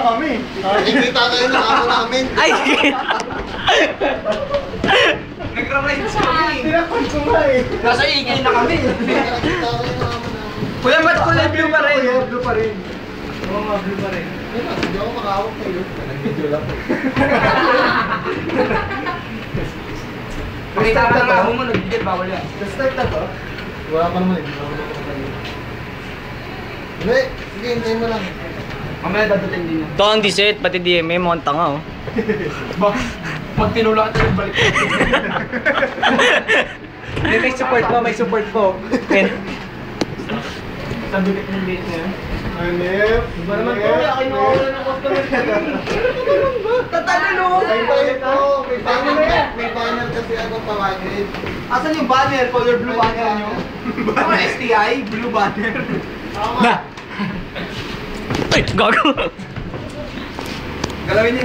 kami. Nakikita kayo ng amo namin. Ay! Nagra-rides kami. Tinapon ko nga eh. Nasa ingay na kami. Nakikita kayo ng amo namin. Kuya, ba't kulay blue pa rin? Kuya, blue pa rin. Oo nga, blue pa rin. Hindi ako makahawak kayo. Nag-video lang. Pakita ka ng amo mo, nagbigil, bawal yan. Start na to? Wala pa naman eh. Hindi, sige, hintayin mo lang. Mamaya dadating din yan. Ito ang diset, pati DMA, mukhang tanga oh. Pag tinula ka tayo, balik. May support po, may support po. Sabi ka ng date niya. Hanip. Ba naman po, akin na ako ng customer. Tatanalo! Hintayin ko. May banner kasi ako tawagin. Asan yung banner? Color blue banner nyo? Ano STI? Blue banner. Ako nga. Ay, gago! Galawin niyo.